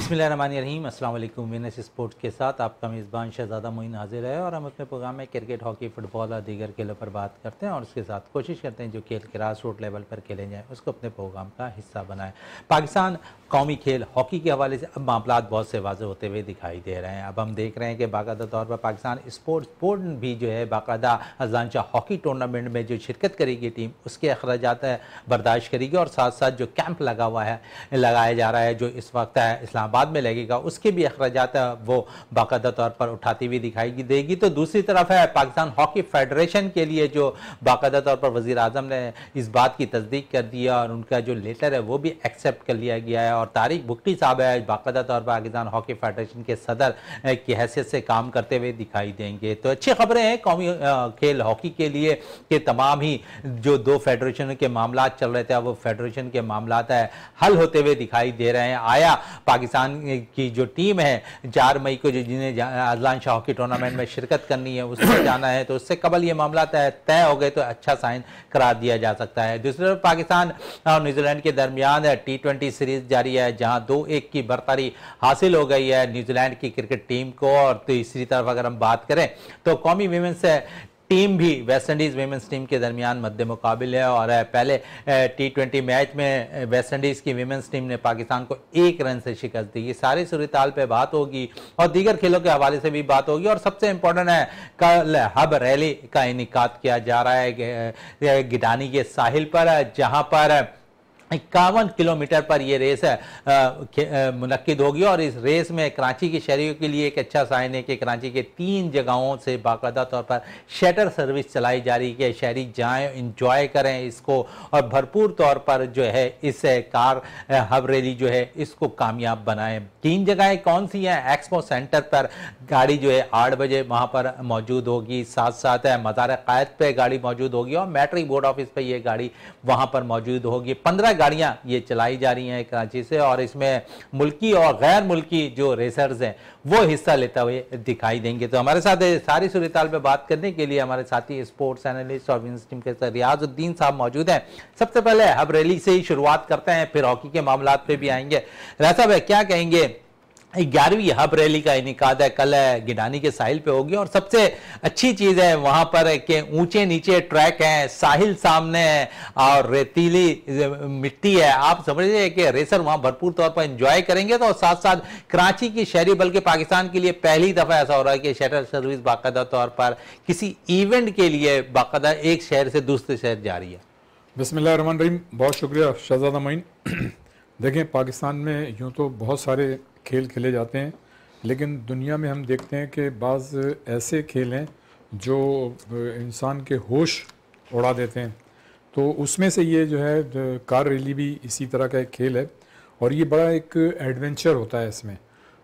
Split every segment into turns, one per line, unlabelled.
बिस्मिल्लाहिर्रहमानिर्रहीम। अस्सलाम वालेकुम। विनस स्पोर्ट्स के साथ आपका मेज़बान शहज़ादा मोइन हाजिर है और हम अपने प्रोग्राम में क्रिकेट, हॉकी, फुटबॉल और दीगर खेलों पर बात करते हैं और उसके साथ कोशिश करते हैं जो खेल ग्रास रूट लेवल पर खेले जाएँ उसको अपने प्रोग्राम का हिस्सा बनाएं। पाकिस्तान कौमी खेल हॉकी के हवाले से अब मामला बहुत से वाज़ेह होते हुए दिखाई दे रहे हैं। अब हम देख रहे हैं कि बाकायदा तौर पर पाकिस्तान स्पोर्ट्स बोर्ड भी जो है बाकायदा अज़लान शाह हॉकी टूर्नामेंट में जो शिरकत करेगी टीम उसके अखराजात बर्दाश्त करेगी और साथ साथ जो कैंप लगा हुआ है लगाया जा रहा है जो इस वक्त है इस्लामाबाद में लगेगा उसके भी अखराजात वो बाकायदा तौर पर उठाती हुई दिखाई देगी। तो दूसरी तरफ है पाकिस्तान हॉकी फेडरेशन के लिए जो बाकायदा तौर पर वज़ीर आज़म ने इस बात की तस्दीक कर दिया और उनका जो लेटर है वो भी एक्सेप्ट कर लिया गया है और तारिक भुट्टी साहब है बाकायदा तौर पर पाकिस्तान हॉकी फेडरेशन के सदर की हैसियत से काम करते हुए दिखाई देंगे। तो अच्छी खबरें हैं कौमी खेल हॉकी के लिए कि तमाम ही जो दो फेडरेशन के मामला चल रहे थे वो फेडरेशन के मामला हल होते हुए दिखाई दे रहे हैं। आया पाकिस्तान की जो टीम है 4 मई को जो जिन्हें अज़लान शाह हॉकी टूर्नामेंट में शिरकत करनी है उससे जाना है तो उससे कबल ये मामला तय हो गए तो अच्छा साइन करार दिया जा सकता है। दूसरी तरफ पाकिस्तान और न्यूजीलैंड के दरमियान T20 सीरीज जारी है जहां 2-1 की बरतरी हासिल हो गई है न्यूजीलैंड की क्रिकेट टीम को। और तीसरी तरफ अगर हम बात करें तो कौमी विमेंस टीम भी वेस्ट इंडीज़ विमेंस टीम के दरमियान मद्दे मुकाबिल है और पहले T20 मैच में वेस्ट इंडीज़ की विमेंस टीम ने पाकिस्तान को 1 रन से शिकस्त दी। ये सारी सूरत-ए-हाल पे बात होगी और दीगर खेलों के हवाले से भी बात होगी और सबसे इंपॉर्टेंट है कल हब रैली का इनेकाद किया जा रहा है गिडानी के साहिल पर जहां पर 51 किलोमीटर पर यह रेस मुनक्किद होगी और इस रेस में कराची के शहरियों के लिए एक अच्छा साइन है कि कराची के 3 जगहों से बाकायदा तौर पर शटर सर्विस चलाई जा रही है। शहरी जाएं इंजॉय करें इसको और भरपूर तौर पर जो है इस कार हब रैली जो है इसको कामयाब बनाएं। 3 जगहें कौन सी हैं? एक्सपो सेंटर पर गाड़ी जो है 8 बजे वहाँ पर मौजूद होगी, साथ साथ मज़ार क़ायद पे गाड़ी मौजूद होगी और मेट्री बोर्ड ऑफिस पे ये गाड़ी वहाँ पर मौजूद होगी। 15 गाड़ियां ये चलाई जा रही हैं कराची से और इसमें मुल्की और गैर मुल्की जो रेसर्स हैं वो हिस्सा लेते हुए दिखाई देंगे। तो हमारे साथ सारी सूरत-ए-हाल पे बात करने के लिए हमारे साथी स्पोर्ट्स एनालिस्ट और विंस टीम के साथ रियाजुद्दीन साहब मौजूद हैं। सबसे पहले हब रैली से ही शुरुआत करते हैं फिर हॉकी के मामलात पे भी आएंगे। रियाज साहब क्या कहेंगे? 11वीं हब रैली का इनेकाद है कल गिडानी के साहिल पे होगी और सबसे अच्छी चीज है वहां पर कि ऊंचे नीचे ट्रैक हैं, साहिल सामने है और रेतीली मिट्टी है। आप समझिए कि रेसर वहां भरपूर तौर पर एंजॉय करेंगे तो साथ साथ कराची की शहरी बल्कि पाकिस्तान के लिए पहली दफा ऐसा हो रहा है कि शटल सर्विस बाकायदा तौर पर किसी इवेंट के लिए बाकायदा एक शहर से दूसरे शहर जा रही है।
बिस्मिल्लाहिर्रहमानिर्रहीम। बहुत शुक्रिया शहज़ादा मोइन। देखें पाकिस्तान में यूँ तो बहुत सारे खेल खेले जाते हैं लेकिन दुनिया में हम देखते हैं कि बाज़ ऐसे खेल हैं जो इंसान के होश उड़ा देते हैं। तो उसमें से ये जो है कार रैली भी इसी तरह का एक खेल है और ये बड़ा एक एडवेंचर होता है इसमें।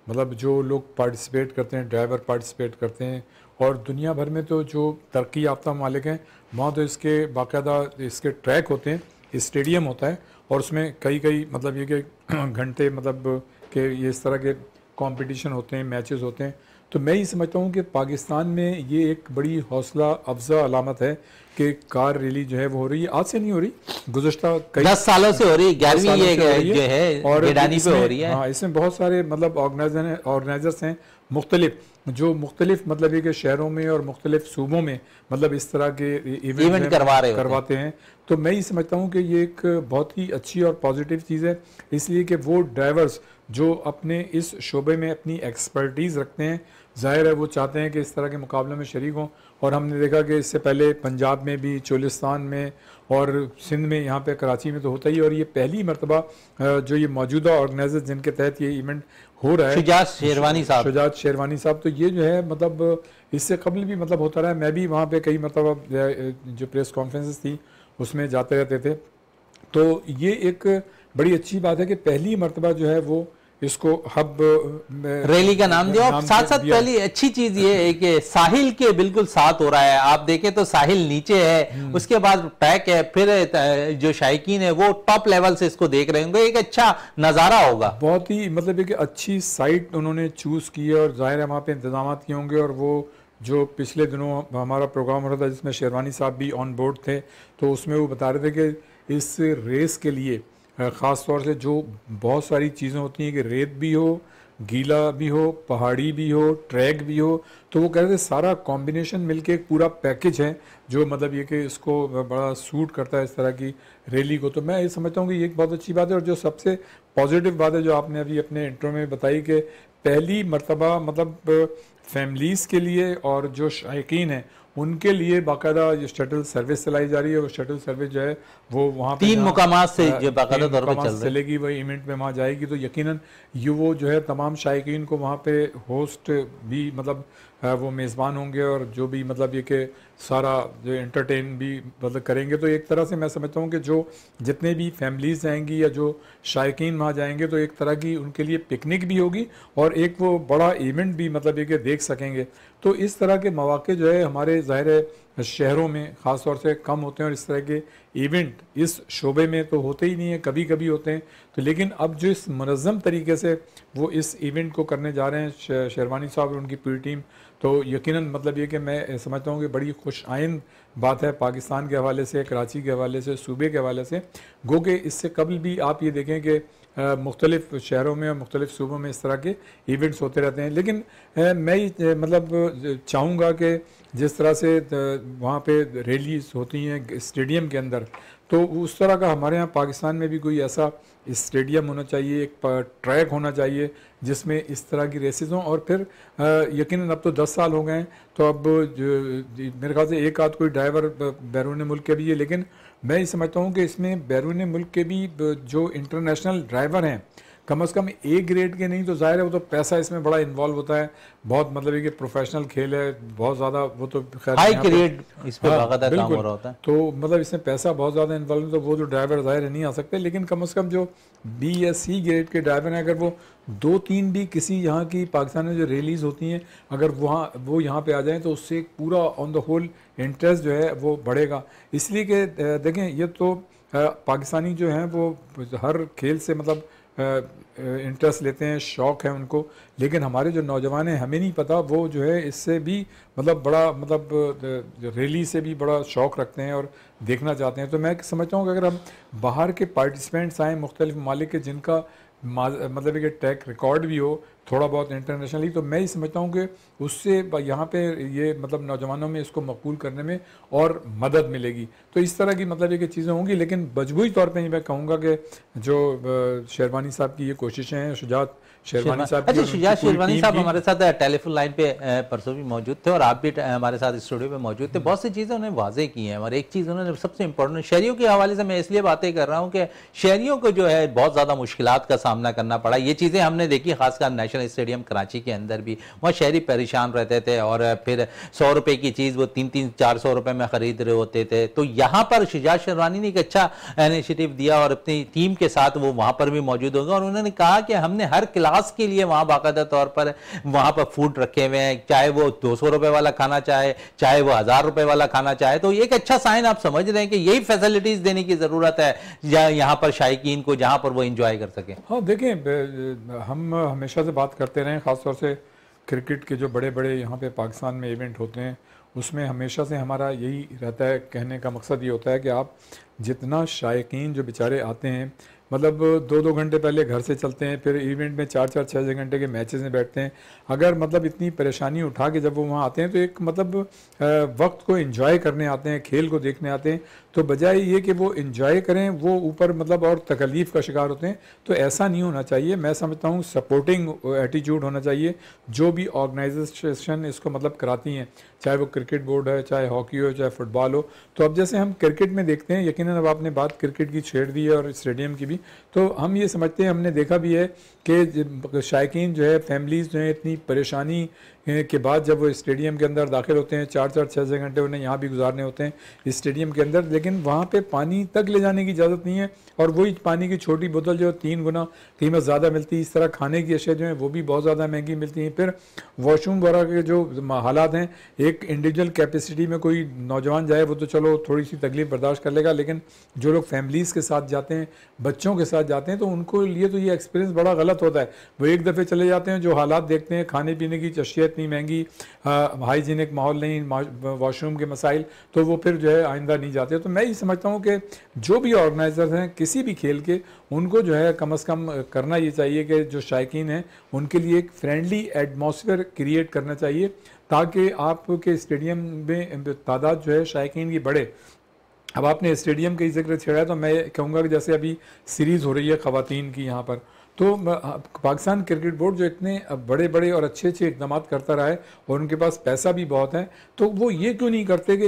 मतलब जो लोग पार्टिसिपेट करते हैं, ड्राइवर पार्टिसिपेट करते हैं और दुनिया भर में तो जो तरक्की याफ्ता मालिक हैं वहाँ तो इसके बाकायदा इसके ट्रैक होते हैं, स्टेडियम होता है और उसमें कई मतलब ये कि घंटे मतलब कि ये इस तरह के कंपटीशन होते हैं, मैचेस होते हैं। तो मैं ही समझता हूँ कि पाकिस्तान में ये एक बड़ी हौसला अफजा अलामत है कि कार रैली जो है वो हो रही है। आज से नहीं हो रही, गुज़श्ता कई
10 सालों से हो रही है। 11वीं ये जो है
और
गिडानी पे हो रही है।
हाँ, इसमें बहुत सारे मतलब ऑर्गेनाइजर्स हैं मुख्तलिफ जो मुख्तलिफ मतलब ये कि शहरों में और मुख्तलिफ सूबों में मतलब इस तरह के इवेंट करवाते हैं। तो मैं ही समझता हूँ कि ये एक बहुत ही अच्छी और पॉजिटिव चीज़ है इसलिए कि वो ड्राइवर्स जो अपने इस शोबे में अपनी एक्सपर्टीज़ रखते हैं ज़ाहिर है वो चाहते हैं कि इस तरह के मुकाबले में शरीक हों। और हमने देखा कि इससे पहले पंजाब में भी, चोलिस्तान में और सिंध में, यहाँ पे कराची में तो होता ही। और ये पहली मरतबा जो ये मौजूदा ऑर्गेनाइजर जिनके तहत ये इवेंट हो रहा है, शुजात शेरवानी साहब, तो ये जो है मतलब इससे कबल भी मतलब होता रहा है। मैं भी वहाँ पे कई मरतबा जो प्रेस कॉन्फ्रेंसेस थी उसमें जाते रहते थे। तो ये एक बड़ी अच्छी बात है कि पहली मरतबा जो है वो इसको हब
रैली का नाम दिया। साथ साथ पहली अच्छी चीज ये है कि साहिल के बिल्कुल साथ हो रहा है। आप देखें तो साहिल नीचे है, उसके बाद ट्रैक है, फिर जो शायकीन है वो टॉप लेवल से इसको देख रहे होंगे। एक अच्छा नज़ारा होगा।
बहुत ही मतलब एक अच्छी साइट उन्होंने चूज़ की है और जाहिर है वहाँ पे इंतजाम किए होंगे। और वो जो पिछले दिनों हमारा प्रोग्राम हो रहा था जिसमें शेरवानी साहब भी ऑन बोर्ड थे तो उसमें वो बता रहे थे कि इस रेस के लिए ख़ास तौर से जो बहुत सारी चीज़ें होती हैं कि रेत भी हो, गीला भी हो, पहाड़ी भी हो, ट्रैक भी हो, तो वो कह रहे थे सारा कॉम्बिनेशन मिलके एक पूरा पैकेज है जो मतलब ये कि इसको बड़ा सूट करता है इस तरह की रैली को। तो मैं ये समझता हूँ कि ये एक बहुत अच्छी बात है। और जो सबसे पॉजिटिव बात है जो आपने अभी अपने इंट्रो में बताई कि पहली मर्तबा मतलब फैमिलीज़ के लिए और जो शायकीन हैं उनके लिए बाकायदा ये शटल सर्विस चलाई जा रही है। वो शटल सर्विस जो है वो वहाँ पे
3 मुकामात से जो बाकायदा तौर पर चल
चलेगी, वही इवेंट में वहाँ जाएगी। तो यकीनन ये वो जो है तमाम शायकीन को वहाँ पे होस्ट भी मतलब वो मेज़बान होंगे और जो भी मतलब ये कि सारा जो एंटरटेन भी मतलब करेंगे। तो एक तरह से मैं समझता हूँ कि जो जितने भी फैमिलीज़ जाएंगी या जो शायकीन वहाँ जाएंगे तो एक तरह की उनके लिए पिकनिक भी होगी और एक वो बड़ा इवेंट भी मतलब ये कि देख सकेंगे। तो इस तरह के मौके जो है हमारे ज़ाहिर है शहरों में ख़ास तौर से कम होते हैं और इस तरह के इवेंट इस शोबे में तो होते ही नहीं है, कभी कभी होते हैं। तो लेकिन अब जो इस मुनज़्ज़म तरीके से वो इस इवेंट को करने जा रहे हैं शेरवानी साहब और उनकी पूरी टीम, तो यकीनन मतलब ये कि मैं समझता हूँ कि बड़ी खुश आइंद बात है पाकिस्तान के हवाले से, कराची के हवाले से, सूबे के हवाले से। गो कि इससे कबल भी आप ये देखें कि मुख्तलिफ़ शहरों में और मुख्तलिफ़ सूबों में इस तरह के इवेंट्स होते रहते हैं। लेकिन मैं मतलब चाहूँगा कि जिस तरह से वहाँ पे रैलीज होती हैं स्टेडियम के अंदर, तो उस तरह का हमारे यहाँ पाकिस्तान में भी कोई ऐसा स्टेडियम होना चाहिए, एक ट्रैक होना चाहिए जिसमें इस तरह की रेसेस हों। और फिर यकीनन अब तो 10 साल हो गए हैं, तो अब मेरे ख्याल से एक आध कोई ड्राइवर बैरून मुल्क के भी है। लेकिन मैं ये समझता हूँ कि इसमें बैरून मुल्क के भी जो इंटरनेशनल ड्राइवर हैं कम से कम ए ग्रेड के नहीं, तो जाहिर है वो तो पैसा इसमें बड़ा इन्वॉल्व होता है, बहुत मतलब ये कि प्रोफेशनल खेल है बहुत ज़्यादा, वो तो खैर
हाई ग्रेड इस पे बाकायदा काम हो रहा होता है।
तो मतलब इसमें पैसा बहुत ज़्यादा इन्वॉल्व है, तो वो जो ड्राइवर जाहिर है नहीं आ सकते। लेकिन कम से कम जो बी या सी ग्रेड के ड्राइवर हैं, अगर वो 2-3 भी किसी यहाँ की पाकिस्तान में जो रैलीज होती हैं अगर वो यहाँ पे आ जाएँ तो उससे एक पूरा ऑन द होल इंटरेस्ट जो है वो बढ़ेगा। इसलिए कि देखें ये तो पाकिस्तानी जो हैं वो हर खेल से मतलब इंटरेस्ट लेते हैं, शौक़ है उनको। लेकिन हमारे जो नौजवान हैं हमें नहीं पता वो जो है इससे भी मतलब बड़ा मतलब रैली से भी बड़ा शौक़ रखते हैं और देखना चाहते हैं। तो मैं समझता हूँ कि अगर हम बाहर के पार्टिसिपेंट्स आएँ मुख्तलिफ ममालिक के जिनका मतलब कि ट्रैक रिकॉर्ड भी हो थोड़ा बहुत इंटरनेशनली, तो मैं ही समझता हूँ कि उससे यहाँ पे ये मतलब नौजवानों में इसको मकबूल करने में और मदद मिलेगी। तो इस तरह की मतलब ये कि चीज़ें होंगी। लेकिन मजबूरी तौर पे मैं कहूँगा कि जो शेरवानी साहब की ये कोशिशें हैं, शुजात शेरवानी साहब,
अच्छा शुजात शेरवानी साहब हमारे साथ टेलीफोन लाइन पे परसों भी मौजूद थे और आप भी हमारे साथ स्टूडियो में मौजूद थे। बहुत सी चीज़ें उन्होंने वाजे की हैं और एक चीज़ उन्होंने सबसे इंपॉर्टेंट शहरियों के हवाले से मैं इसलिए बातें कर रहा हूँ कि शहरियों को जो है बहुत ज़्यादा मुश्किलात का सामना करना पड़ा। ये चीज़ें हमने देखी खासकर नेशनल स्टेडियम कराची के अंदर भी, वहाँ शहरी परेशान रहते थे और फिर 100 रुपये की चीज़ वो 300-400 रुपये में ख़रीद रहे होते थे। तो यहाँ पर शुजात शेरवानी ने एक अच्छा इनिशिएटिव दिया और अपनी टीम के साथ वो वहाँ पर भी मौजूद होंगे और उन्होंने कहा कि हमने हर क्लास के लिए वहाँ बाकायदा तौर पर वहाँ पर फूड रखे हुए हैं, चाहे वो 200 रुपये वाला खाना चाहे वो 1000 रुपये वाला खाना चाहे। तो एक अच्छा साइन आप समझ रहे हैं कि यही फैसिलिटीज देने की ज़रूरत है यहाँ पर शायकीन को, जहाँ पर वो इंजॉय कर सकें।
हाँ देखें, हम हमेशा से बात करते रहे, ख़ासतौर से क्रिकेट के जो बड़े बड़े यहाँ पे पाकिस्तान में इवेंट होते हैं उसमें हमेशा से हमारा यही रहता है, कहने का मकसद ये होता है कि आप जितना शायकीन जो बेचारे आते हैं मतलब 2-2 घंटे पहले घर से चलते हैं, फिर इवेंट में 4-4 6 घंटे के मैचेस में बैठते हैं, अगर मतलब इतनी परेशानी उठा के जब वो वहाँ आते हैं तो एक मतलब वक्त को एंजॉय करने आते हैं, खेल को देखने आते हैं, तो बजाय ये कि वो एंजॉय करें वो ऊपर मतलब और तकलीफ़ का शिकार होते हैं। तो ऐसा नहीं होना चाहिए। मैं समझता हूँ सपोर्टिंग एटीट्यूड होना चाहिए। जो भी ऑर्गेनाइजेशन इसको मतलब कराती हैं, चाहे वो क्रिकेट बोर्ड है, चाहे हॉकी हो, चाहे फुटबॉल हो। तो अब जैसे हम क्रिकेट में देखते हैं, यकीनन अब आपने बात क्रिकेट की छेड़ दी है और स्टेडियम की भी, तो हम ये समझते हैं, हमने देखा भी है कि शायकीन जो है फैमिलीज़ जो है इतनी परेशानी के बाद जब वो स्टेडियम के अंदर दाखिल होते हैं 4-4 6 घंटे उन्हें यहाँ भी गुजारने होते हैं स्टेडियम के अंदर, लेकिन वहाँ पे पानी तक ले जाने की इजाज़त नहीं है और वही पानी की छोटी बोतल जो 3 गुना कीमत ज़्यादा मिलती है। इस तरह खाने की अशिया जो है वो भी बहुत ज़्यादा महंगी मिलती हैं। फिर वॉशरूम वगैरह के जो हालात हैं, एक इंडिविजुअल कैपेसिटी में कोई नौजवान जाए वो तो चलो थोड़ी सी तकलीफ बर्दाश्त कर लेगा, लेकिन जो लोग फैमिलीज़ के साथ जाते हैं, बच्चों बच्चों के साथ जाते हैं तो उनको लिए तो ये एक्सपीरियंस बड़ा गलत होता है। वो एक दफ़े चले जाते हैं, जो हालात देखते हैं, खाने पीने की अशिया इतनी महंगी, हाइजीनिक माहौल नहीं, वॉशरूम के मसाइल, तो वो फिर जो है आइंदा नहीं जाते। तो मैं ये समझता हूँ कि जो भी ऑर्गेनाइजर्स हैं किसी भी खेल के, उनको जो है कम अज़ कम करना ये चाहिए कि जो शायकीन हैं उनके लिए एक फ्रेंडली एटमॉस्फेयर क्रिएट करना चाहिए, ताकि आपके स्टेडियम में तादाद जो है शायकीन की बढ़े। अब आपने स्टेडियम का जिक्र छेड़ा, तो मैं कहूँगा कि जैसे अभी सीरीज़ हो रही है ख़वातीन की यहाँ पर, तो पाकिस्तान क्रिकेट बोर्ड जो इतने बड़े बड़े और अच्छे अच्छे इकदाम करता रहा है और उनके पास पैसा भी बहुत है, तो वो ये क्यों नहीं करते कि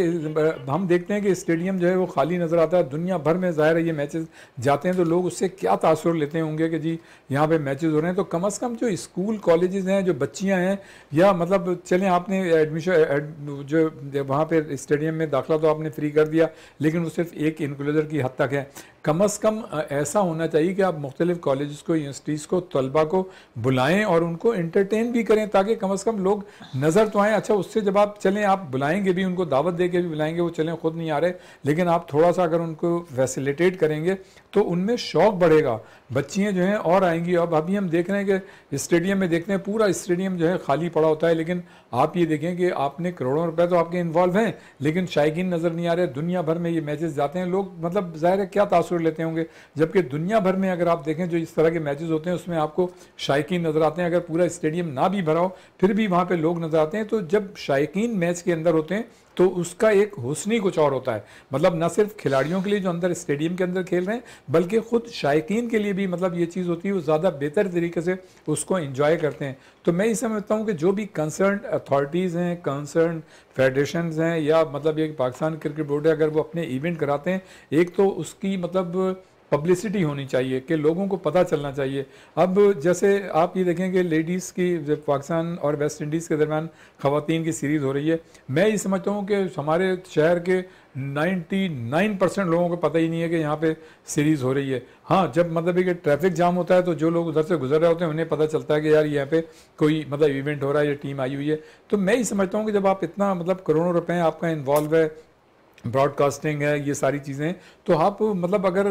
हम देखते हैं कि स्टेडियम जो है वो खाली नज़र आता है। दुनिया भर में ज़ाहिर है ये मैचेस जाते हैं तो लोग उससे क्या तासुर लेते होंगे कि जी यहाँ पे मैचेस हो रहे हैं। तो कम अज़ कम जो स्कूल कॉलेजेस हैं, जो बच्चियाँ हैं, या मतलब चलें आपने एडमिशन जो वहाँ पर स्टेडियम में दाखिला तो आपने फ्री कर दिया, लेकिन वो सिर्फ एक इनक्लूजर की हद तक है। कम अज़ कम ऐसा होना चाहिए कि आप मुख्तलिफ़ कॉलेज़ को, यूनिवर्सिटीज़ को, तलबा को बुलाएं और उनको एंटरटेन भी करें, ताकि कम अज़ कम लोग नज़र तो आएँ। अच्छा, उससे जब आप चलें, आप बुलाएंगे भी, उनको दावत दे के भी बुलाएंगे, वो चलें खुद नहीं आ रहे, लेकिन आप थोड़ा सा अगर उनको फैसिलिटेट करेंगे तो उनमें शौक़ बढ़ेगा, बच्चियाँ जो हैं और आएंगी। अब अभी हम देख रहे हैं कि स्टेडियम में देखते हैं पूरा स्टेडियम जो है खाली पड़ा होता है, लेकिन आप ये देखें कि आपने करोड़ों रुपए तो आपके इन्वॉल्व हैं, लेकिन शायकीन नज़र नहीं आ रहे। दुनिया भर में ये मैचेस जाते हैं, लोग मतलब ज़ाहिर है क्या तासुर लेते होंगे, जबकि दुनिया भर में अगर आप देखें जो इस तरह के मैचेस होते हैं उसमें आपको शायकीन नज़र आते हैं। अगर पूरा स्टेडियम ना भी भरा हो फिर भी वहाँ पे लोग नज़र आते हैं। तो जब शायकीन मैच के अंदर होते हैं तो उसका एक हुस्न कुछ और होता है, मतलब न सिर्फ खिलाड़ियों के लिए जो अंदर स्टेडियम के अंदर खेल रहे हैं, बल्कि खुद शायकीन के लिए भी मतलब ये चीज़ होती है, वो ज़्यादा बेहतर तरीके से उसको एंजॉय करते हैं। तो मैं ये समझता हूँ कि जो भी कंसर्न अथॉरिटीज़ हैं, कंसर्न फेडरेशंस हैं, या मतलब ये पाकिस्तान क्रिकेट बोर्ड है, अगर वो अपने इवेंट कराते हैं, एक तो उसकी मतलब पब्लिसिटी होनी चाहिए कि लोगों को पता चलना चाहिए। अब जैसे आप ये देखेंगे लेडीज़ की पाकिस्तान और वेस्ट इंडीज़ के दरमियान ख़वातीन की सीरीज़ हो रही है, मैं ये समझता हूँ कि हमारे शहर के 99% लोगों को पता ही नहीं है कि यहाँ पे सीरीज़ हो रही है। हाँ, जब मतलब कि ट्रैफिक जाम होता है तो जो लोग उधर से गुजर रहे होते हैं उन्हें पता चलता है कि यार यहाँ पे कोई मतलब इवेंट हो रहा है, ये टीम आई हुई है। तो मैं ये समझता हूँ कि जब आप इतना मतलब करोड़ों रुपए आपका इन्वॉल्व है, ब्रॉडकास्टिंग है, ये सारी चीज़ें, तो आप मतलब अगर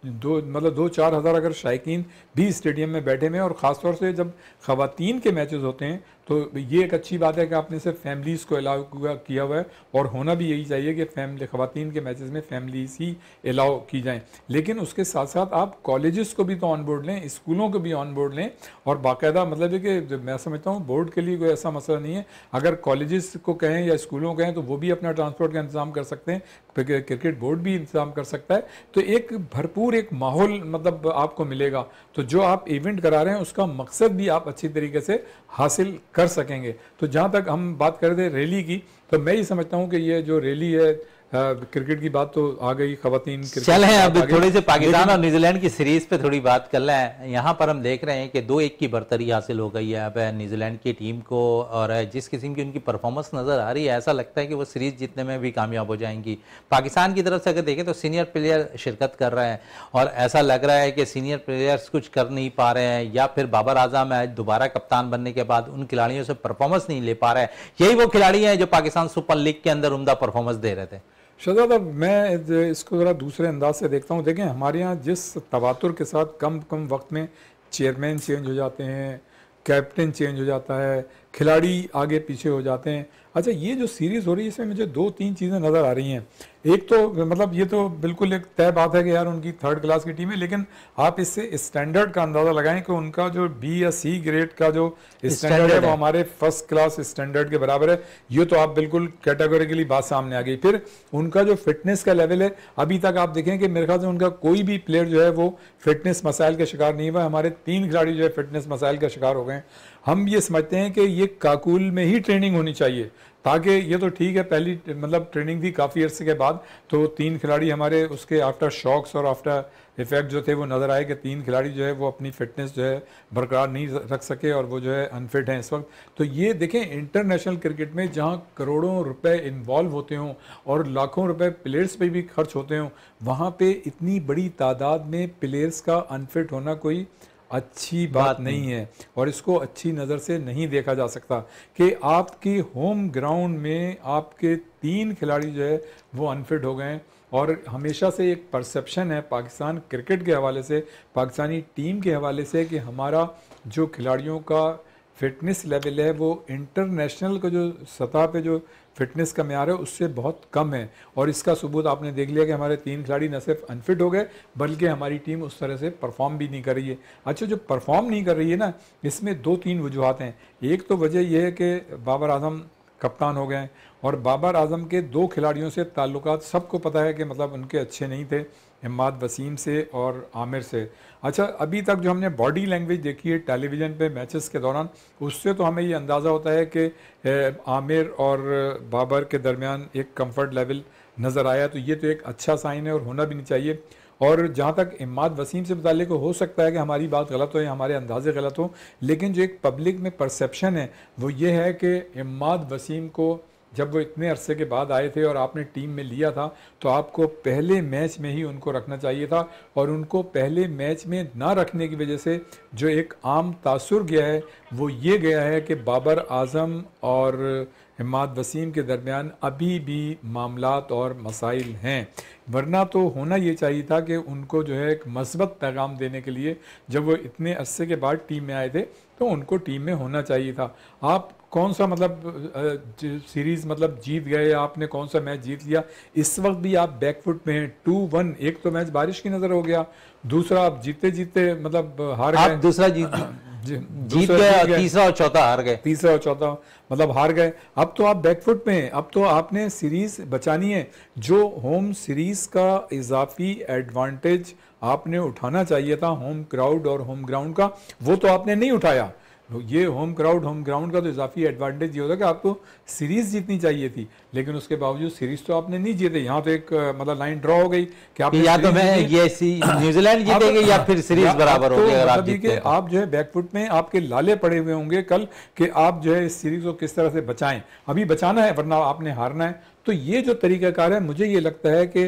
2-4 हज़ार अगर शायकीन भी स्टेडियम में बैठे में, और ख़ास तौर से जब ख़वातीन के मैचेस होते हैं तो ये एक अच्छी बात है कि आपने सिर्फ फैमिलीज़ को अलाउ किया हुआ है, और होना भी यही चाहिए कि ख़वातीन के मैचेस में फैमिलीज़ ही अलाउ की जाएं। लेकिन उसके साथ साथ आप कॉलेजेस को भी तो ऑन बोर्ड लें, स्कूलों को भी ऑन बोर्ड लें, और बाकायदा मतलब है कि मैं समझता हूँ बोर्ड के लिए कोई ऐसा मसला नहीं है। अगर कॉलेजेस को कहें या स्कूलों को कहें तो वो भी अपना ट्रांसपोर्ट का इंतज़ाम कर सकते हैं, क्रिकेट बोर्ड भी इंतज़ाम कर सकता है। तो एक भरपूर एक माहौल मतलब आपको मिलेगा, तो जो आप इवेंट करा रहे हैं उसका मकसद भी आप अच्छी तरीके से हासिल कर सकेंगे। तो जहाँ तक हम बात कर रहे थे रैली की, तो मैं ये समझता हूँ कि ये जो रैली है, क्रिकेट की बात तो आ गई, ख़वातीन
चलें अब थोड़ी सी पाकिस्तान और न्यूजीलैंड की सीरीज पे थोड़ी बात कर लें। यहाँ पर हम देख रहे हैं कि 2-1 की बढ़तरी हासिल हो गई है अब न्यूजीलैंड की टीम को, और जिस किस्म की उनकी परफॉर्मेंस नज़र आ रही है, ऐसा लगता है कि वो सीरीज़ जीतने में भी कामयाब हो जाएंगी। पाकिस्तान की तरफ से अगर देखें तो सीनियर प्लेयर शिरकत कर रहे हैं, और ऐसा लग रहा है कि सीनियर प्लेयर्स कुछ कर नहीं पा रहे हैं, या फिर बाबर आजम है दोबारा कप्तान बनने के बाद उन खिलाड़ियों से परफॉर्मेंस नहीं ले पा रहे हैं। यही वो खिलाड़ी हैं जो पाकिस्तान सुपर लीग के अंदर उम्दा परफॉर्मेंस दे रहे थे।
शहजाद, मैं इसको ज़रा दूसरे अंदाज से देखता हूँ। देखें, हमारे यहाँ जिस तवातुर के साथ कम कम वक्त में चेयरमैन चेंज हो जाते हैं, कैप्टन चेंज हो जाता है, खिलाड़ी आगे पीछे हो जाते हैं। अच्छा, ये जो सीरीज़ हो रही है इसमें मुझे 2-3 चीज़ें नज़र आ रही हैं। एक तो मतलब ये तो बिल्कुल एक तय बात है कि यार उनकी 3rd क्लास की टीम है, लेकिन आप इससे स्टैंडर्ड का अंदाज़ा लगाएं कि उनका जो B या C ग्रेड का जो स्टैंडर्ड है वो हमारे 1st क्लास स्टैंडर्ड के बराबर है। ये तो आप बिल्कुल कैटेगोरिकली बात सामने आ गई। फिर उनका जो फिटनेस का लेवल है, अभी तक आप देखें कि मेरे ख्याल से उनका कोई भी प्लेयर जो है वो फिटनेस मसाइल का शिकार नहीं हुआ। हमारे 3 खिलाड़ी जो है फिटनेस मसाइल का शिकार हो गए हैं। हम ये समझते हैं कि ये काकुल में ही ट्रेनिंग होनी चाहिए, ताकि ये तो ठीक है पहली मतलब ट्रेनिंग थी काफ़ी अर्से के बाद, तो 3 खिलाड़ी हमारे उसके आफ्टर शॉक्स और आफ्टर इफेक्ट जो थे वो नज़र आए कि 3 खिलाड़ी जो है वो अपनी फिटनेस जो है बरकरार नहीं रख सके और वो जो है अनफिट हैं इस वक्त। तो ये देखें, इंटरनेशनल क्रिकेट में जहाँ करोड़ों रुपए इन्वॉल्व होते हों और लाखों रुपए प्लेयर्स पे भी खर्च होते हों, वहाँ पे इतनी बड़ी तादाद में प्लेयर्स का अनफिट होना कोई अच्छी बात नहीं है, और इसको अच्छी नज़र से नहीं देखा जा सकता कि आपकी होम ग्राउंड में आपके 3 खिलाड़ी जो है वो अनफिट हो गए हैं। और हमेशा से एक परसेप्शन है पाकिस्तान क्रिकेट के हवाले से, पाकिस्तानी टीम के हवाले से, कि हमारा जो खिलाड़ियों का फिटनेस लेवल है वो इंटरनेशनल को जो सतह पे जो फिटनेस का म्यार है उससे बहुत कम है। और इसका सबूत आपने देख लिया कि हमारे 3 खिलाड़ी न सिर्फ अनफिट हो गए बल्कि हमारी टीम उस तरह से परफॉर्म भी नहीं कर रही है। अच्छा, जो परफॉर्म नहीं कर रही है ना, इसमें 2-3 वजूहत हैं। एक तो वजह यह है कि बाबर आजम कप्तान हो गए और बाबर आजम के 2 खिलाड़ियों से ताल्लुकात सबको पता है कि मतलब उनके अच्छे नहीं थे, इम्माद वसीम से और आमिर से। अच्छा, अभी तक जो हमने बॉडी लैंग्वेज देखी है टेलीविज़न पे मैचेस के दौरान, उससे तो हमें ये अंदाज़ा होता है कि आमिर और बाबर के दरमियान एक कंफर्ट लेवल नज़र आया, तो ये तो एक अच्छा साइन है और होना भी नहीं चाहिए। और जहाँ तक इम्माद वसीम से मुताल्लिक़ हो सकता है कि हमारी बात गलत हो या हमारे अंदाजे गलत हो, लेकिन जो एक पब्लिक में परसेप्शन है वो ये है कि इम्माद वसीम को जब वो इतने अरसे के बाद आए थे और आपने टीम में लिया था तो आपको पहले मैच में ही उनको रखना चाहिए था। और उनको पहले मैच में ना रखने की वजह से जो एक आम तासुर गया है वो ये गया है कि बाबर आजम और इम्माद वसीम के दरमियान अभी भी मामलात और मसाइल हैं। वरना तो होना ये चाहिए था कि उनको जो है एक मस्बत पैगाम देने के लिए जब वो इतने अरसे के बाद टीम में आए थे तो उनको टीम में होना चाहिए था। आप कौन सा मतलब सीरीज़ मतलब जीत गए, आपने कौन सा मैच जीत लिया, इस वक्त भी आप बैकफुट में हैं 2-1। एक तो मैच बारिश की नज़र हो गया, दूसरा आप जीते जीते मतलब हार गए,
दूसरा जीत गए, तीसरा और चौथा हार गए,
तीसरा और चौथा मतलब हार गए। अब तो आप बैकफुट में हैं, अब तो आपने सीरीज बचानी है। जो होम सीरीज का इजाफी एडवांटेज आपने उठाना चाहिए था होम क्राउड और होम ग्राउंड का, वो तो आपने नहीं उठाया। ये होम क्राउड होम ग्राउंड का तो इजाफी एडवांटेज ये होता कि आपको सीरीज जीतनी चाहिए थी, लेकिन उसके बावजूद सीरीज तो आपने नहीं जीते। यहाँ तो एक मतलब लाइन ड्रॉ हो गई कि आप
या तो मैं ये न्यूजीलैंड जीतेगी या फिर सीरीज बराबर होगी अगर आप जीतते हैं।
आप जो है बैकफुट में आपके लाले पड़े हुए होंगे कल कि आप जो है इस सीरीज को किस तरह से बचाएं। अभी बचाना है वरना आपने हारना है। तो ये जो तरीकाकार है, मुझे ये लगता है कि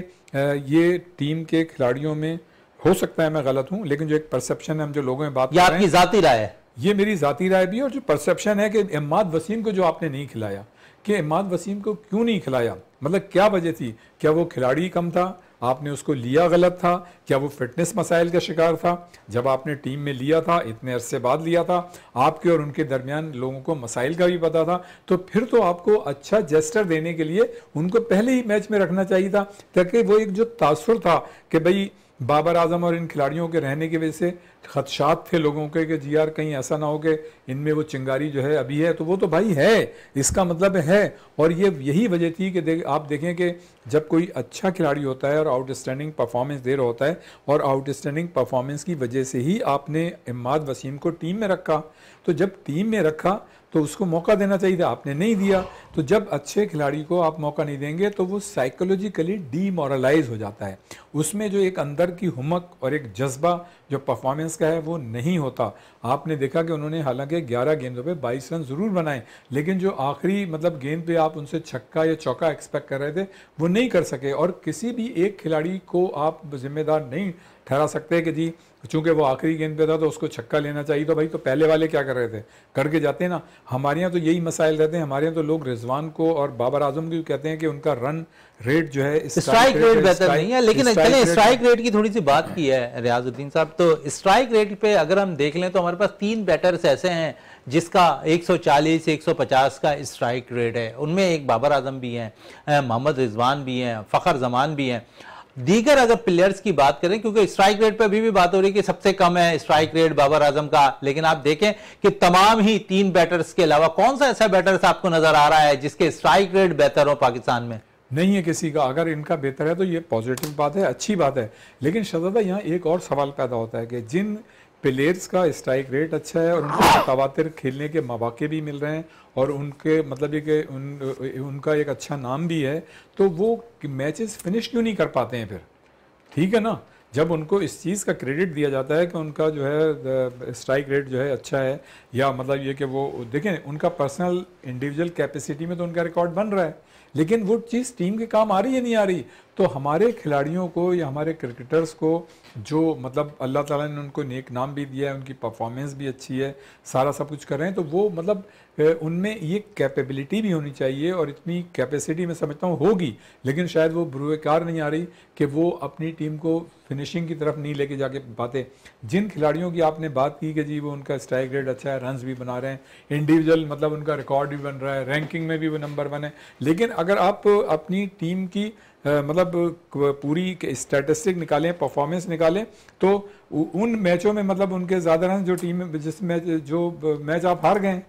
ये टीम के खिलाड़ियों में, हो सकता है मैं गलत हूँ, लेकिन जो एक परसेप्शन है, हम जो लोगों में बात कर रहे हैं,
आपकी जाती राय है,
ये मेरी जाती राय भी है। और जो परसेप्शन है कि इम्माद वसीम को जो आपने नहीं खिलाया, कि इम्माद वसीम को क्यों नहीं खिलाया, मतलब क्या वजह थी? क्या वो खिलाड़ी कम था, आपने उसको लिया गलत था? क्या वो फिटनेस मसाइल का शिकार था? जब आपने टीम में लिया था, इतने अरसे बाद लिया था, आपके और उनके दरमियान लोगों को मसाइल का भी पता था, तो फिर तो आपको अच्छा जेस्टर देने के लिए उनको पहले ही मैच में रखना चाहिए था, ताकि वो एक जो तासुर था कि भाई बाबर आजम और इन खिलाड़ियों के रहने की वजह से खदशात थे लोगों के कि जी यार कहीं ऐसा ना हो कि इनमें वो चिंगारी जो है अभी है, तो वो तो भाई है, इसका मतलब है। और ये यही वजह थी कि आप देखें कि जब कोई अच्छा खिलाड़ी होता है और आउटस्टैंडिंग परफॉर्मेंस दे रहा होता है, और आउटस्टैंडिंग परफॉर्मेंस की वजह से ही आपने इम्माद वसीम को टीम में रखा, तो जब टीम में रखा तो उसको मौका देना चाहिए था, आपने नहीं दिया। तो जब अच्छे खिलाड़ी को आप मौका नहीं देंगे तो वो साइकोलॉजिकली डीमोरलाइज हो जाता है, उसमें जो एक अंदर की हुमक और एक जज्बा जो परफॉर्मेंस का है वो नहीं होता। आपने देखा कि उन्होंने हालांकि 11 गेंदों पे 22 रन ज़रूर बनाए, लेकिन जो आखिरी मतलब गेंद पे आप उनसे छक्का या चौका एक्सपेक्ट कर रहे थे वो नहीं कर सके। और किसी भी एक खिलाड़ी को आप जिम्मेदार नहीं ठहरा सकते कि जी चूंकि वो आखिरी गेंद पे था तो उसको छक्का लेना चाहिए, तो भाई तो पहले वाले क्या कर रहे थे, करके जाते हैं ना। हमारे यहाँ तो यही मसाइल रहते हैं, हमारे यहाँ तो लोग रिजवान को और बाबर आजम को कहते हैं कि उनका रन रेट जो है
स्ट्राइक रेट बेहतर नहीं है। लेकिन चलें स्ट्राइक रेट की थोड़ी सी बात की है रियाजुद्दीन साहब, तो स्ट्राइक रेट पे अगर हम देख लें तो हमारे पास 3 बैटर्स ऐसे हैं जिसका 140-150 का स्ट्राइक रेट है। उनमें एक बाबर आजम भी हैं, मोहम्मद रिजवान भी हैं, फ़खर जमान भी हैं। दीगर अगर प्लेयर्स की बात करें, क्योंकि स्ट्राइक रेट पे अभी भी बात हो रही है कि सबसे कम है स्ट्राइक रेट बाबर आजम का, लेकिन आप देखें कि तमाम ही 3 बैटर्स के अलावा कौन सा ऐसा बैटर्स आपको नजर आ रहा है जिसके स्ट्राइक रेट बेहतर हो पाकिस्तान में?
नहीं है किसी का। अगर इनका बेहतर है तो ये पॉजिटिव बात है, अच्छी बात है। लेकिन शहजादा यहाँ एक और सवाल पैदा होता है कि जिन प्लेयर्स का स्ट्राइक रेट अच्छा है और उनको मुतवातिर खेलने के मौके भी मिल रहे हैं और उनके मतलब ये कि उनका एक अच्छा नाम भी है, तो वो मैचेस फिनिश क्यों नहीं कर पाते हैं फिर? ठीक है ना, जब उनको इस चीज़ का क्रेडिट दिया जाता है कि उनका जो है स्ट्राइक रेट जो है अच्छा है, या मतलब ये कि वो देखें उनका पर्सनल इंडिविजुअल कैपेसिटी में तो उनका रिकॉर्ड बन रहा है, लेकिन वो चीज़ टीम के काम आ रही है नहीं आ रही। तो हमारे खिलाड़ियों को या हमारे क्रिकेटर्स को जो मतलब अल्लाह ताला ने उनको नेक नाम भी दिया है, उनकी परफॉर्मेंस भी अच्छी है, सारा सब कुछ कर रहे हैं, तो वो मतलब उनमें ये कैपेबिलिटी भी होनी चाहिए और इतनी कैपेसिटी मैं समझता हूँ होगी, लेकिन शायद वो बुरुकार नहीं आ रही कि वो अपनी टीम को फिनिशिंग की तरफ नहीं लेके जाके पाते। जिन खिलाड़ियों की आपने बात की कि जी वो उनका स्ट्राइक रेट अच्छा है, रन्स भी बना रहे हैं, इंडिविजुअल मतलब उनका रिकॉर्ड भी बन रहा है, रैंकिंग में भी वो नंबर 1 है, लेकिन अगर आप अपनी टीम की मतलब पूरी स्टैटिस्टिक निकालें, परफॉर्मेंस निकालें, तो उन मैचों में मतलब उनके ज़्यादा रन जो टीम जिस मैच जो मैच आप हार गए,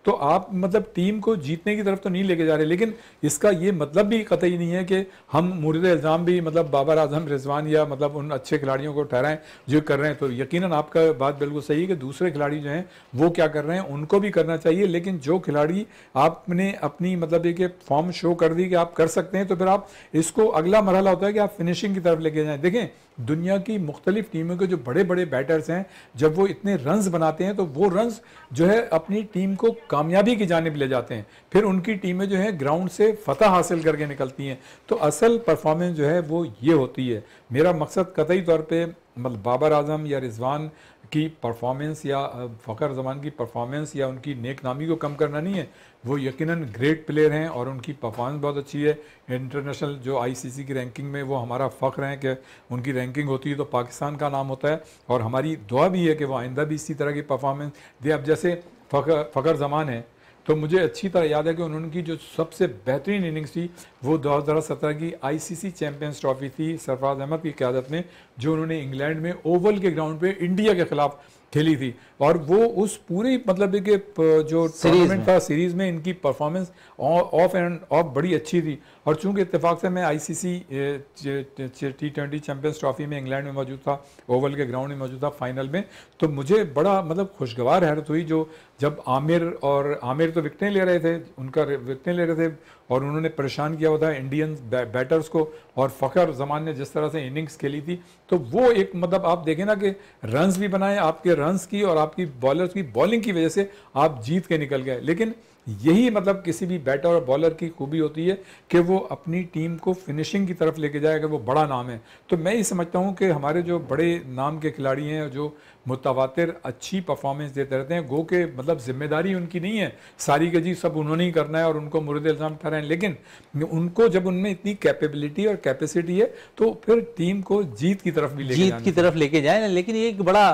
तो आप मतलब टीम को जीतने की तरफ तो नहीं लेके जा रहे, लेकिन इसका ये मतलब भी कतई नहीं है कि हम मुर्द इल्ज़ाम भी मतलब बाबर आजम, रिजवान या मतलब उन अच्छे खिलाड़ियों को ठहराएं जो कर रहे हैं। तो यकीनन आपका बात बिल्कुल सही है कि दूसरे खिलाड़ी जो हैं वो क्या कर रहे हैं उनको भी करना चाहिए, लेकिन जो खिलाड़ी आपने अपनी मतलब एक फॉर्म शो कर दी कि आप कर सकते हैं, तो फिर आप इसको अगला मरहला होता है कि आप फिनिशिंग की तरफ लेके जाएं। देखें दुनिया की मुख्तलिफ टीमों के जो बड़े बड़े बैटर्स हैं, जब वो इतने रन्स बनाते हैं तो वो रन्स जो है अपनी टीम को कामयाबी की जानिब ले जाते हैं, फिर उनकी टीमें जो है ग्राउंड से फतह हासिल करके निकलती हैं। तो असल परफॉर्मेंस जो है वो ये होती है। मेरा मकसद कतई तौर पे मतलब बाबर आजम या रिजवान की परफॉर्मेंस या फ़खर जमान की परफॉर्मेंस या उनकी नेक नामी को कम करना नहीं है, वो यकीनन ग्रेट प्लेयर हैं और उनकी परफॉर्मेंस बहुत अच्छी है। इंटरनेशनल जो आईसीसी की रैंकिंग में वो हमारा फ़ख्र है कि उनकी रैंकिंग होती है तो पाकिस्तान का नाम होता है, और हमारी दुआ भी है कि वो आइंदा भी इसी तरह की परफॉर्मेंस दे। अब जैसे फ़खर जमान है, तो मुझे अच्छी तरह याद है कि उन्होंने जो सबसे बेहतरीन इनिंग्स थी वो 2017 की आईसीसी चैंपियंस ट्रॉफी थी सरफराज अहमद की क़यादत में, जो उन्होंने इंग्लैंड में ओवल के ग्राउंड पे इंडिया के खिलाफ खेली थी, और वो उस पूरी मतलब कि जो टूर्नामेंट था सीरीज़ में इनकी परफॉर्मेंस ऑफ एंड ऑफ बड़ी अच्छी थी। और चूंकि इत्तेफाक से मैं आईसीसी T20 चैंपियंस ट्रॉफी में इंग्लैंड में मौजूद था, ओवल के ग्राउंड में मौजूद था फाइनल में, तो मुझे बड़ा मतलब खुशगवार हैरत हुई जो जब आमिर तो विकटें ले रहे थे, उनका विकटें ले रहे थे और उन्होंने परेशान किया हुआ था इंडियन बैटर्स को, और फ़खर जमान ने जिस तरह से इनिंग्स खेली थी, तो वो एक मतलब आप देखें ना कि रन्स भी बनाए, आपके रन्स की और आपकी बॉलर्स की बॉलिंग की वजह से आप जीत के निकल गए। लेकिन यही मतलब किसी भी बैटर और बॉलर की खूबी होती है कि वो अपनी टीम को फिनिशिंग की तरफ लेके जाए अगर वो बड़ा नाम है। तो मैं ये समझता हूँ कि हमारे जो बड़े नाम के खिलाड़ी हैं जो मुतवातिर अच्छी परफॉर्मेंस देते रहते हैं, गो के मतलब जिम्मेदारी उनकी नहीं है सारी के जी सब उन्होंने ही करना है और उनको मुर्द इल्ज़ाम ठहराएं, लेकिन उनको जब उनमें इतनी कैपेबिलिटी और कैपेसिटी है तो फिर टीम को जीत की तरफ भी
लेके जाए। लेकिन ये एक बड़ा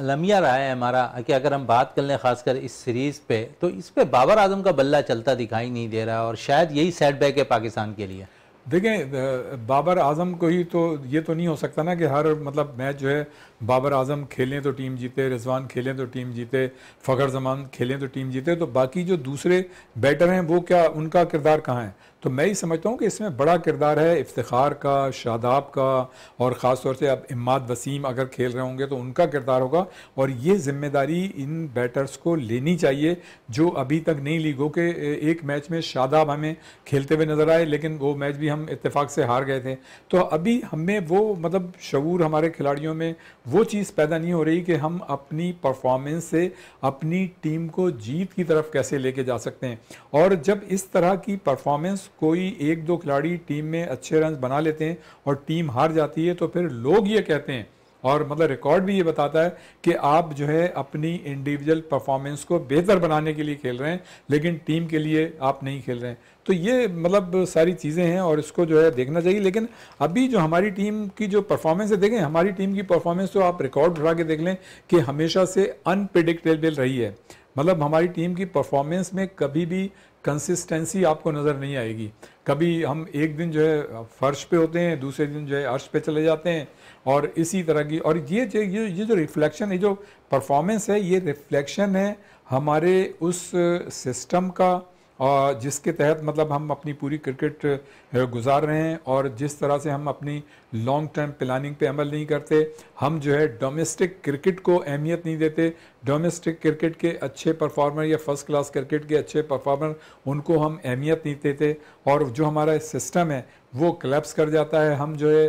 लम्हा रहा है हमारा कि अगर हम बात कर लें खासकर इस सीरीज़ पे, तो इस पे बाबर आजम का बल्ला चलता दिखाई नहीं दे रहा, और शायद यही सेटबैक है पाकिस्तान के लिए।
देखें बाबर आजम को ही तो ये तो नहीं हो सकता ना कि हर मतलब मैच जो है बाबर आजम खेलें तो टीम जीते, रिजवान खेलें तो टीम जीते, फ़खर जमान खेलें तो टीम जीते, तो बाकी जो दूसरे बैटर हैं वो क्या उनका किरदार कहाँ है। तो मैं ही समझता हूँ कि इसमें बड़ा किरदार है इफ्तिखार का, शादाब का, और ख़ास तौर से अब इम्माद वसीम अगर खेल रहे होंगे तो उनका किरदार होगा, और ये जिम्मेदारी इन बैटर्स को लेनी चाहिए जो अभी तक नहीं ली। गो के एक मैच में शादाब हमें खेलते हुए नजर आए, लेकिन वो मैच भी हम इत्तेफाक से हार गए थे। तो अभी हमें वो मतलब शऊर हमारे खिलाड़ियों में वो चीज़ पैदा नहीं हो रही कि हम अपनी परफॉर्मेंस से अपनी टीम को जीत की तरफ कैसे लेके जा सकते हैं। और जब इस तरह की परफॉर्मेंस कोई एक दो खिलाड़ी टीम में अच्छे रन बना लेते हैं और टीम हार जाती है, तो फिर लोग ये कहते हैं और मतलब रिकॉर्ड भी ये बताता है कि आप जो है अपनी इंडिविजुअल परफॉर्मेंस को बेहतर बनाने के लिए खेल रहे हैं, लेकिन टीम के लिए आप नहीं खेल रहे हैं। तो ये मतलब सारी चीज़ें हैं और इसको जो है देखना चाहिए। लेकिन अभी जो हमारी टीम की जो परफॉर्मेंस है, देखें हमारी टीम की परफॉर्मेंस तो आप रिकॉर्ड उठा के देख लें कि हमेशा से अनप्रिडिक्टेबल रही है। मतलब हमारी टीम की परफॉर्मेंस में कभी भी कंसिस्टेंसी आपको नज़र नहीं आएगी। कभी हम एक दिन जो है फर्श पे होते हैं, दूसरे दिन जो है अर्श पे चले जाते हैं, और इसी तरह की। और ये जो रिफ्लेक्शन, ये जो परफॉर्मेंस है, ये रिफ्लेक्शन है हमारे उस सिस्टम का और जिसके तहत मतलब हम अपनी पूरी क्रिकेट गुजार रहे हैं, और जिस तरह से हम अपनी लॉन्ग टर्म प्लानिंग पे अमल नहीं करते। हम जो है डोमेस्टिक क्रिकेट को अहमियत नहीं देते। डोमेस्टिक क्रिकेट के अच्छे परफॉर्मर या फर्स्ट क्लास क्रिकेट के अच्छे परफॉर्मर, उनको हम अहमियत नहीं देते, और जो हमारा सिस्टम है वो क्लैप्स कर जाता है। हम जो है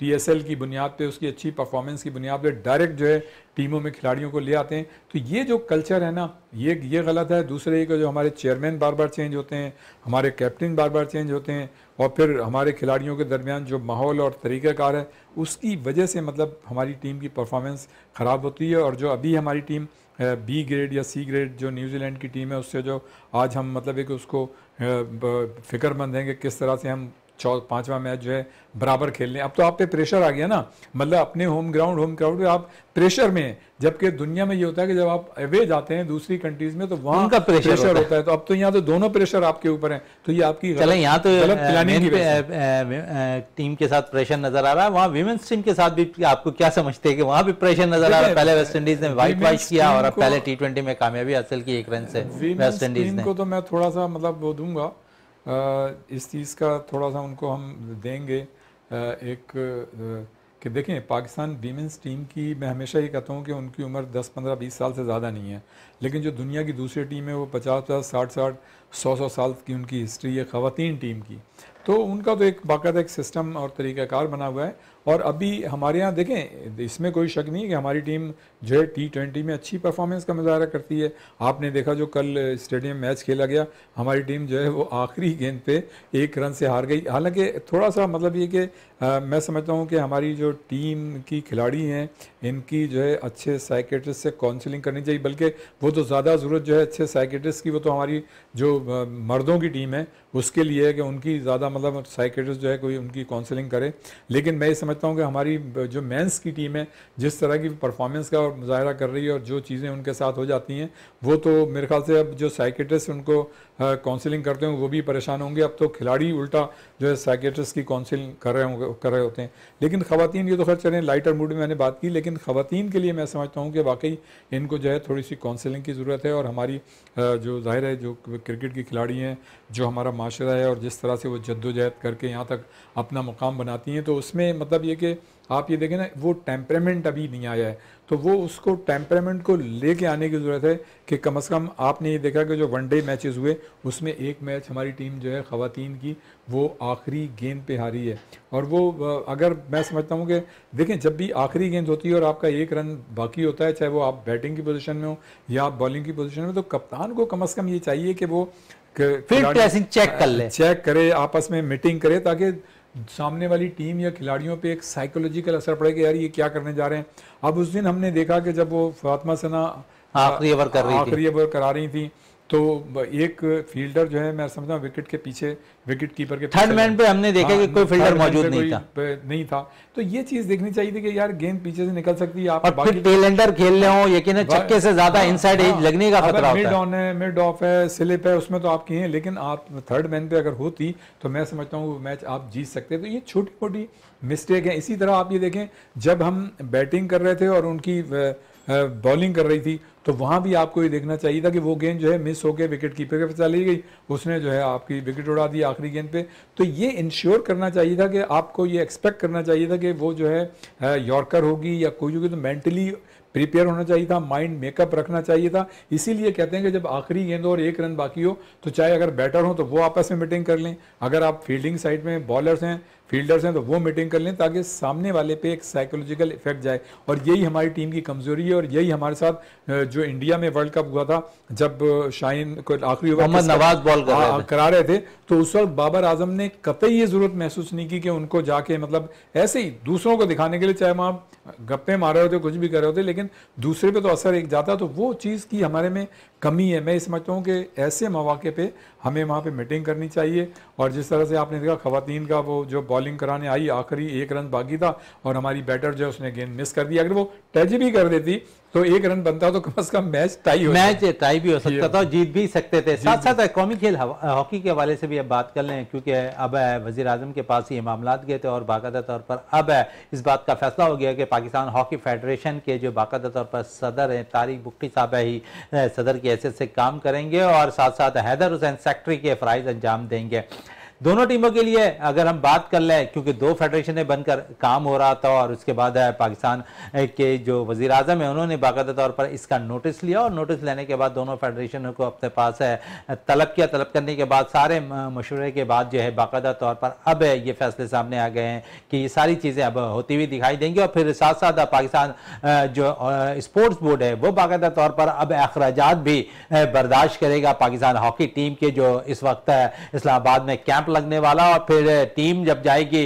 PSL की बुनियाद पे, उसकी अच्छी परफॉर्मेंस की बुनियाद पे डायरेक्ट जो है टीमों में खिलाड़ियों को ले आते हैं। तो ये जो कल्चर है ना, ये गलत है। दूसरे को जो हमारे चेयरमैन बार बार चेंज होते हैं, हमारे कैप्टन बार बार चेंज होते हैं, और फिर हमारे खिलाड़ियों के दरमियान जो माहौल और तरीक़ाकार है उसकी वजह से मतलब हमारी टीम की परफॉर्मेंस ख़राब होती है। और जो अभी हमारी टीम B ग्रेड या C ग्रेड जो न्यूजीलैंड की टीम है, उससे जो आज हम मतलब एक उसको फिक्रमंद हैं कि किस तरह से हम 5वां मैच जो है बराबर खेल लें। अब तो आप पे प्रेशर आ गया ना, मतलब अपने होम ग्राउंड पे आप प्रेशर में हैं, जबकि दुनिया में ये होता है कि जब आप अवे जाते हैं दूसरी कंट्रीज में तो वहाँ
उनका प्रेशर होता है।
तो अब तो यहाँ तो दोनों प्रेशर आपके ऊपर हैं। तो ये आपकी
यहाँ तो
गलत प्लानिंग की वजह से
टीम के साथ प्रेशर नजर आ रहा है। वहाँ विमेंस टीम के साथ भी आपको क्या समझते हैं कि वहाँ भी प्रेशर नजर आ रहा है? पहले वेस्ट इंडीज ने वाइट वॉश किया और अब पहले T20 में कामयाबी हासिल की 1 रन से वेस्ट इंडीज ने।
को तो मैं थोड़ा सा मतलब वो दूंगा, इस चीज़ का थोड़ा सा उनको हम देंगे कि देखें पाकिस्तान वीमेंस टीम की, मैं हमेशा ये कहता हूँ कि उनकी उम्र 10, 15, 20 साल से ज़्यादा नहीं है, लेकिन जो दुनिया की दूसरी टीम है वो 50, 60, 100 साल की उनकी हिस्ट्री है ख़वातीन टीम की। तो उनका तो एक बाकायदा एक सिस्टम और तरीक़ाकार बना हुआ है। और अभी हमारे यहाँ देखें, इसमें कोई शक नहीं है कि हमारी टीम जो है T20 में अच्छी परफॉर्मेंस का मुजाहरा करती है। आपने देखा जो कल स्टेडियम मैच खेला गया, हमारी टीम जो है वो आखिरी गेंद पे 1 रन से हार गई। हालांकि थोड़ा सा मतलब ये कि मैं समझता हूँ कि हमारी जो टीम की खिलाड़ी हैं इनकी जो है अच्छे साइकेट्रिस्ट से काउंसलिंग करनी चाहिए, बल्कि वो तो ज़्यादा ज़रूरत जो है अच्छे साइकेट्रिस्ट की, वो तो हमारी जो मर्दों की टीम है उसके लिए है कि उनकी ज़्यादा मतलब साइकेट्रिस्ट जो है कोई उनकी काउंसलिंग करे। लेकिन मैं ये समझता हूँ कि हमारी जो मेंस की टीम है जिस तरह की परफॉर्मेंस का मुजाहरा कर रही है और जो चीज़ें उनके साथ हो जाती हैं, वो तो मेरे ख्याल से अब जो साइकेट्रिस्ट उनको काउंसलिंग करते हैं वो भी परेशान होंगे। अब तो खिलाड़ी उल्टा जो है साइकेट्रिस्ट की काउंसलिंग कर रहे होते हैं। लेकिन ख़वातीन, ये तो खैर चलें लाइटर मूड में मैंने बात की, लेकिन ख़वातीन के लिए मैं समझता हूँ कि वाकई इनको जो है थोड़ी सी काउंसलिंग की ज़रूरत है। और हमारी जो ज़ाहिर है जो क्रिकेट की खिलाड़ी हैं, जो हमारा माशरा है और जिस तरह से वो जद्दोजहद करके यहाँ तक अपना मुकाम बनाती हैं, तो उसमें मतलब ये कि आप ये देखें ना, वो टेम्परामेंट अभी नहीं आया है, तो वो उसको टेम्परामेंट को लेके आने की ज़रूरत है कि कम से कम आपने ये देखा कि जो वनडे मैचेस हुए उसमें एक मैच हमारी टीम जो है ख़वातीन की वो आखिरी गेंद पे हारी है। और वो अगर मैं समझता हूँ कि देखें जब भी आखिरी गेंद होती है और आपका 1 रन बाकी होता है, चाहे वो आप बैटिंग की पोजीशन में हो या आप बॉलिंग की पोजीशन में, तो कप्तान को कम से कम ये चाहिए कि वो
फील्ड प्लेसिंग चेक
करे, आपस में मीटिंग करे, ताकि सामने वाली टीम या खिलाड़ियों पे एक साइकोलॉजिकल असर पड़े कि यार ये क्या करने जा रहे हैं। अब उस दिन हमने देखा कि जब वो फातिमा सना
आखिरी ओवर करा
रही थी तो एक फील्डर जो है मैं समझता हूँ विकेट के पीछे, विकेट कीपर के
थर्ड मैन पे हमने देखा कि कोई फील्डर मौजूद नहीं था।
तो ये चीज देखनी चाहिए थी कि यार गेंद पीछे से निकल सकती है, आप
और फिर टेल एंडर खेल रहे हो, यकीन छक्के से ज्यादा इनसाइड एज लगने का खतरा होता है।
मिड ऑन है, मिड ऑफ है, स्लिप है, उसमें तो आपकी है, लेकिन आप थर्ड मैन पे अगर होती तो मैं समझता हूँ मैच आप जीत सकते। तो ये छोटी मोटी मिस्टेक है। इसी तरह आप ये देखें जब हम बैटिंग कर रहे थे और उनकी बॉलिंग कर रही थी, तो वहां भी आपको ये देखना चाहिए था कि वो गेंद जो है मिस होकर विकेट कीपर के पास चली गई, उसने जो है आपकी विकेट उड़ा दी आखिरी गेंद पे। तो ये इंश्योर करना चाहिए था कि आपको ये एक्सपेक्ट करना चाहिए था कि वो जो है यॉर्कर होगी या कोई होगी, तो मेंटली प्रिपेयर होना चाहिए था, माइंड मेकअप रखना चाहिए था। इसीलिए कहते हैं कि जब आखिरी गेंद और 1 रन बाकी हो तो चाहे अगर बैटर हो तो वो आपस में मीटिंग कर लें, अगर आप फील्डिंग साइड में बॉलर्स हैं, फील्डर्स हैं, तो वो मीटिंग कर लें, ताकि सामने वाले पे एक साइकोलॉजिकल इफेक्ट जाए। और यही हमारी टीम की कमजोरी है, और यही हमारे साथ जो इंडिया में वर्ल्ड कप हुआ था, जब शाहीन को आखिरी ओवर
नवाज बॉल
करा रहे थे, तो उस वक्त बाबर आजम ने कतई ये जरूरत महसूस नहीं की कि उनको जाके मतलब ऐसे ही दूसरों को दिखाने के लिए, चाहे वहाँ गप्पे मार रहे होते, कुछ भी कर रहे होते, लेकिन दूसरे पे तो असर एक जाता। तो वो चीज़ की हमारे में कमी है। मैं समझता हूँ कि ऐसे मौके पे हमें वहाँ पे मीटिंग करनी चाहिए। और जिस तरह से आपने देखा ख़वातीन का वो जो बॉलिंग कराने आई, आखिरी 1 रन बाकी था और हमारी बैटर जो है उसने गेंद मिस कर दी। अगर वो टच भी कर देती तो 1 रन बनता तो कम से कम मैच टाई
भी हो सकता था, जीत भी सकते थे। साथ साथ कौमी खेल हॉकी के हवाले से भी अब बात कर लें, क्योंकि अब वज़ीर आज़म के पास ये मामला गए थे और बाकायदा तौर पर अब इस बात का फैसला हो गया कि पाकिस्तान हॉकी फेडरेशन के जो बाकायदा तौर पर सदर हैं तारिक बुख्ती साहब ही सदर की हैसियत से काम करेंगे और साथ साथ हैदर हुसैन सेक्रेटरी के फ़राइज़ अंजाम देंगे। दोनों टीमों के लिए अगर हम बात कर लें, क्योंकि दो फेडरेशनें बनकर काम हो रहा था और उसके बाद पाकिस्तान के जो वज़ीर आज़म है उन्होंने बाकायदा तौर पर इसका नोटिस लिया और नोटिस लेने के बाद दोनों फेडरेशनों को अपने पास तलब किया। तलब करने के बाद सारे मशवरे के बाद जो है बाकायदा तौर पर अब ये फैसले सामने आ गए हैं कि ये सारी चीज़ें अब होती हुई दिखाई देंगी। और फिर साथ साथ पाकिस्तान जो स्पोर्ट्स बोर्ड है वो बाकायदा तौर पर अब अखराजात भी बर्दाश्त करेगा। पाकिस्तान हॉकी टीम के जो इस वक्त इस्लामाबाद में कैंप लगने वाला, और फिर टीम जब जाएगी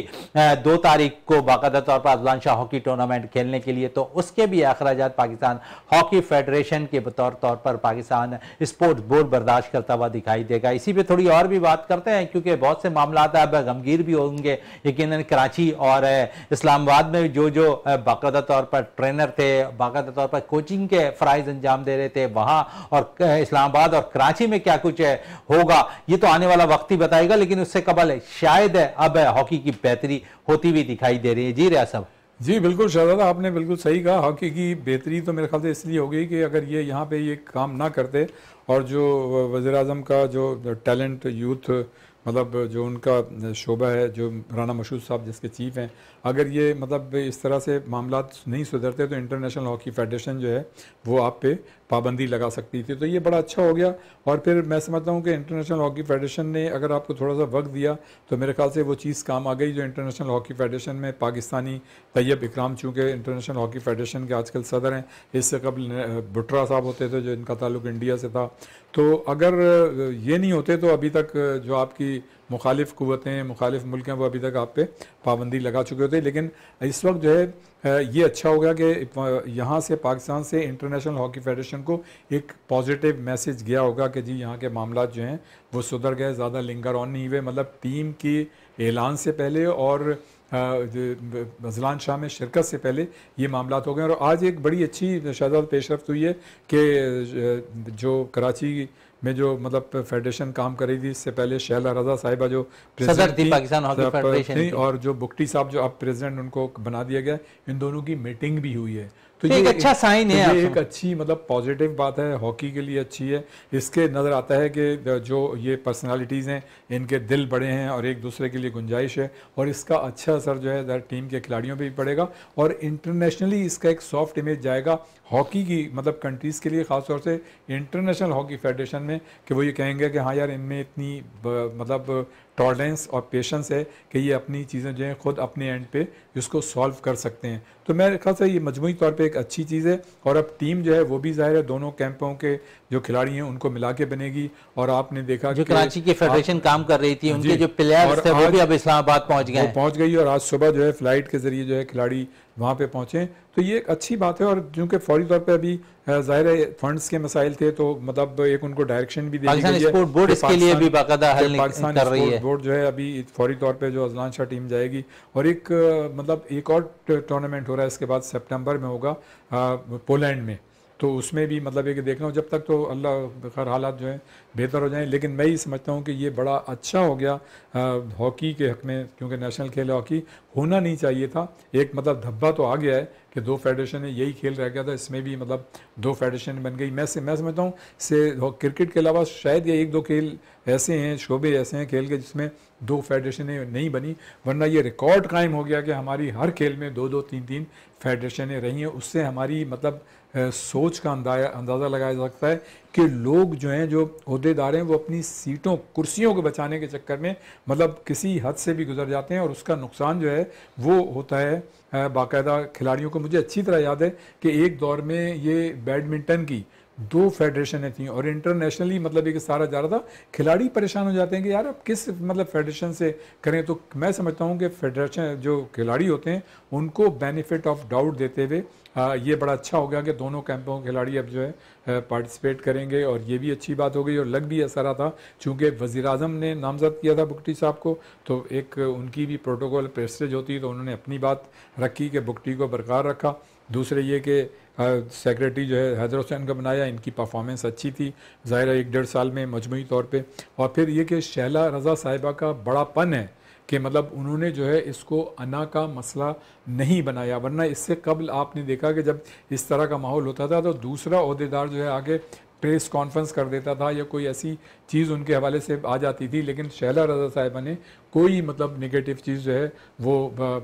2 तारीख को बाकायदा तौर पर अजलान शाह हॉकी टूर्नामेंट खेलने के लिए, तो उसके भी अखराजात पाकिस्तान हॉकी फेडरेशन के बतौर पर पाकिस्तान स्पोर्ट्स बोर्ड बर्दाश्त करता हुआ दिखाई देगा। इसी पे थोड़ी और भी बात करते हैं, क्योंकि बहुत से मामला अब गमगीर भी होंगे। यकीनन कराची और इस्लामाबाद में जो बाकायदा तौर पर ट्रेनर थे, बाकायदा तौर पर कोचिंग के फ़राइज़ अंजाम दे रहे थे, वहाँ और इस्लामाबाद और कराची में क्या कुछ होगा ये तो आने वाला वक्त ही बताएगा। लेकिन उससे कबल शायद अब हॉकी की बेहतरी होती हुई दिखाई दे रही है। जी रियाज साहब।
जी बिल्कुल शहजादा, आपने बिल्कुल सही कहा। हॉकी की बेहतरी तो मेरे ख्याल से इसलिए हो गई कि अगर ये यहाँ पे ये काम ना करते और जो वज़ीर आज़म का जो टैलेंट यूथ मतलब जो उनका शोबा है, जो राना मशहूद साहब जिसके चीफ हैं, अगर ये मतलब इस तरह से मामला नहीं सुधरते तो इंटरनेशनल हॉकी फेडरेशन जो है वो आप पे पाबंदी लगा सकती थी। तो ये बड़ा अच्छा हो गया। और फिर मैं समझता हूँ कि इंटरनेशनल हॉकी फेडरेशन ने अगर आपको थोड़ा सा वक्त दिया तो मेरे ख्याल से वो चीज़ काम आ गई। जो इंटरनेशनल हॉकी फेडरेशन में पाकिस्तानी तैयब इकराम चूँकि इंटरनेशनल हॉकी फेडरेशन के आजकल सदर हैं, इससे कबल बुट्रा साहब होते थे जो इनका ताल्लुक इंडिया से था। तो अगर ये नहीं होते तो अभी तक जो आपकी मुखालिफ कुव्वतें, मुखालिफ मुल्क हैं, वो अभी तक आप पे पाबंदी लगा चुके होते। लेकिन इस वक्त जो है ये अच्छा हो गया कि यहाँ से पाकिस्तान से इंटरनेशनल हॉकी फेडरेशन को एक पॉजिटिव मैसेज गया होगा कि जी यहाँ के मामला जो हैं वो सुधर गए, ज़्यादा लिंगर ऑन नहीं हुए। मतलब टीम की ऐलान से पहले और अजलान शाह में शिरकत से पहले ये मामला हो गए। और आज एक बड़ी अच्छी शहजाद पेशरफ्त हुई है कि जो कराची में जो मतलब फेडरेशन काम कर रही थी, इससे पहले शैला रजा साहिबा जो
सदर थी पाकिस्तान हॉकी फेडरेशन
और जो बुख्ती साहब जो अब प्रेसिडेंट उनको बना दिया गया, इन दोनों की मीटिंग भी हुई है। तो
ये एक अच्छा साइन है,
ये एक अच्छी मतलब पॉजिटिव बात है, हॉकी के लिए अच्छी है। इसके नज़र आता है कि जो ये पर्सनालिटीज़ हैं इनके दिल बड़े हैं और एक दूसरे के लिए गुंजाइश है, और इसका अच्छा असर जो है टीम के खिलाड़ियों पे भी पड़ेगा और इंटरनेशनली इसका एक सॉफ्ट इमेज जाएगा हॉकी की मतलब कंट्रीज़ के लिए, ख़ासतौर से इंटरनेशनल हॉकी फेडरेशन में, कि वो ये कहेंगे कि हाँ यार इनमें इतनी मतलब टॉलरेंस और पेशेंस है कि ये अपनी चीज़ें जो हैं ख़ुद अपने एंड पे इसको सॉल्व कर सकते हैं। तो मेरे ख्याल से ये मजमूई तौर पे एक अच्छी चीज़ है। और अब टीम जो है वो भी ज़ाहिर है दोनों कैंपों के जो खिलाड़ी हैं उनको मिला के बनेगी। और आपने देखा
जो कराची की फेडरेशन काम कर रही थी, उनके जो प्लेयर्स थे वो भी अब इस्लामाबाद पहुंच गए,
पहुंच गई। और आज सुबह जो है फ्लाइट के ज़रिए जो है खिलाड़ी वहाँ पे पहुँचे। तो ये एक अच्छी बात है। और क्योंकि फौरी तौर पे अभी ज़ाहिर है फंड्स के मसाइल थे, तो मतलब एक उनको डायरेक्शन भी दी गई है।
स्पोर्ट बोर्ड इसके लिए भी बाकायदा हल कर रही है।
बोर्ड जो है अभी फौरी तौर पे जो अजलान शाह टीम जाएगी, और एक मतलब एक और टूर्नामेंट हो रहा है इसके बाद सितंबर में होगा पोलैंड में, तो उसमें भी मतलब ये कि देखना हो जब तक तो अल्लाह खैर हालात जो हैं बेहतर हो जाएं। लेकिन मैं ही समझता हूँ कि ये बड़ा अच्छा हो गया हॉकी के हक़ में, क्योंकि नेशनल खेल हॉकी होना नहीं चाहिए था। एक मतलब धब्बा तो आ गया है कि 2 फेडरेशन है, यही खेल रह गया था, इसमें भी मतलब 2 फेडरेशन बन गई। मैं समझता हूँ से क्रिकेट के अलावा शायद ये 1-2 खेल ऐसे हैं, शोबे ऐसे हैं खेल के जिसमें 2 फेडरेशनें नहीं बनी, वरना ये रिकॉर्ड कायम हो गया कि हमारी हर खेल में 2-2, 3-3 फेडरेशनें रही हैं। उससे हमारी मतलब सोच का अंदाज़ा लगाया जा सकता है कि लोग जो हैं, जो ओहदेदार हैं, वो अपनी सीटों कुर्सियों को बचाने के चक्कर में मतलब किसी हद से भी गुजर जाते हैं, और उसका नुकसान जो है वो होता है बाकायदा खिलाड़ियों को। मुझे अच्छी तरह याद है कि एक दौर में ये बैडमिंटन की 2 फेडरेशनें थीं और इंटरनेशनली मतलब एक सारा जा रहा था। खिलाड़ी परेशान हो जाते हैं कि यार अब किस मतलब फेडरेशन से करें। तो मैं समझता हूँ कि फेडरेशन जो खिलाड़ी होते हैं उनको बेनिफिट ऑफ डाउट देते हुए ये बड़ा अच्छा हो गया कि दोनों कैंपों के खिलाड़ी अब जो है पार्टिसिपेट करेंगे। और ये भी अच्छी बात हो गई। और लग भी ऐसा रहा था चूँकि वज़ीर आज़म ने नामज़द किया था बुख्ती साहब को, तो एक उनकी भी प्रोटोकॉल प्रेस्टेज होती है, तो उन्होंने अपनी बात रखी कि बुख्ती को बरकरार रखा। दूसरे ये कि सेक्रेटरी जो है हैदर हुसैन का बनाया, इनकी परफॉर्मेंस अच्छी थी ज़ाहिर है 1-1.5 साल में मजमूई तौर पे। और फिर ये कि शैला रज़ा साहिबा का बड़ापन है कि मतलब उन्होंने जो है इसको अना का मसला नहीं बनाया, वरना इससे कबल आपने देखा कि जब इस तरह का माहौल होता था तो दूसरा ओहदेदार जो है आगे प्रेस कॉन्फ्रेंस कर देता था या कोई ऐसी चीज़ उनके हवाले से आ जाती थी, लेकिन शैला रज़ा साहिबा ने कोई मतलब नेगेटिव चीज़ जो है वो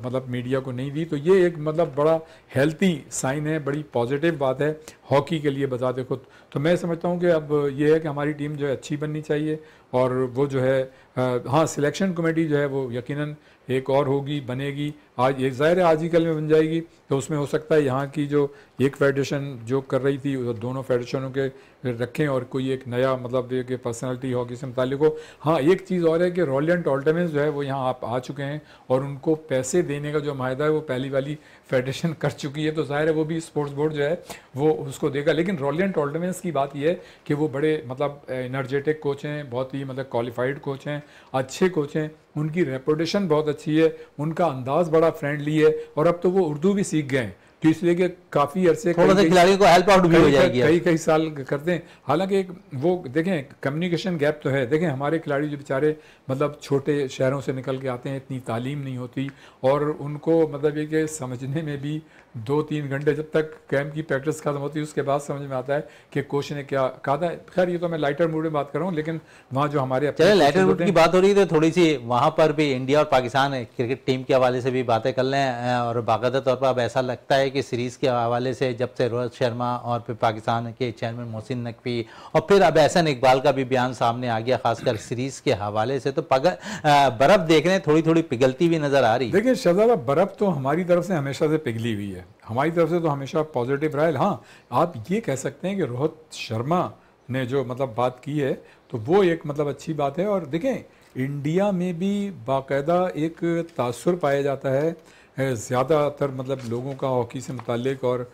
मतलब मीडिया को नहीं दी। तो ये एक मतलब बड़ा हेल्थी साइन है, बड़ी पॉजिटिव बात है हॉकी के लिए बताते खुद। तो मैं समझता हूँ कि अब ये है कि हमारी टीम जो है अच्छी बननी चाहिए, और वो जो है हाँ, सिलेक्शन कमेटी जो है वो यकीनन एक और होगी, बनेगी। आज ये ज़ाहिर है आज ही कल में बन जाएगी, तो उसमें हो सकता है यहाँ की जो एक फेडरेशन जो कर रही थी दोनों फेडरेशनों के रखें और कोई एक नया मतलब एक पर्सनालिटी हॉकी से मुतालिक हो। हाँ, एक चीज़ और है कि रोलियन टॉल्टमेंस जो है वो यहाँ आप आ चुके हैं और उनको पैसे देने का जो मायदा है वो पहली वाली फेडरेशन कर चुकी है, तो ज़ाहिर है वो भी स्पोर्ट्स बोर्ड जो है वो उसको देगा। लेकिन रोलियन टॉल्टमेंस की बात यह है कि वो बड़े मतलब एनर्जेटिक कोच हैं, बहुत ही मतलब क्वालिफाइड कोच हैं, अच्छे कोच हैं, उनकी रेपुटेशन बहुत अच्छी है, उनका अंदाज बड़ा फ्रेंडली है, और अब तो वो उर्दू भी सीख गए हैं, तो इसलिए कि काफ़ी अरसे
थोड़ा सा खिलाड़ियों को हेल्प आउट भी हो जाएगी,
कई साल करते हैं। हालांकि एक वो देखें कम्युनिकेशन गैप तो है। देखें हमारे खिलाड़ी जो बेचारे मतलब छोटे शहरों से निकल के आते हैं, इतनी तालीम नहीं होती, और उनको मतलब ये कि समझने में भी 2-3 घंटे जब तक कैंप की प्रैक्टिस खत्म होती है उसके बाद समझ में आता है कि कोच ने क्या कहा था। खैर ये तो मैं लाइटर मूड में बात कर रहा हूँ, लेकिन वहाँ जो हमारे
चलिए लाइटर मूड की बात हो रही है तो थोड़ी सी वहाँ पर भी इंडिया और पाकिस्तान क्रिकेट टीम के हवाले से भी बातें कर लें। और बाकायदा तौर पर अब ऐसा लगता है कि सीरीज़ के हवाले से जब से रोहित शर्मा और फिर पाकिस्तान के चेयरमैन मोहसिन नकवी और फिर अब एहसन इकबाल का भी बयान सामने आ गया, खासकर सीरीज़ के हवाले से, तो बर्फ़ देख रहे हैं थोड़ी थोड़ी पिघलती हुई नज़र आ रही।
देखिए शहजादा, बर्फ़ तो हमारी तरफ से हमेशा से पिघली हुई है, हमारी तरफ से तो हमेशा पॉजिटिव रहा है। हाँ, आप ये कह सकते हैं कि रोहित शर्मा ने जो मतलब बात की है तो वो एक मतलब अच्छी बात है। और देखें इंडिया में भी बाकायदा एक तासुर पाया जाता है ज़्यादातर मतलब लोगों का हॉकी से मुतालिक और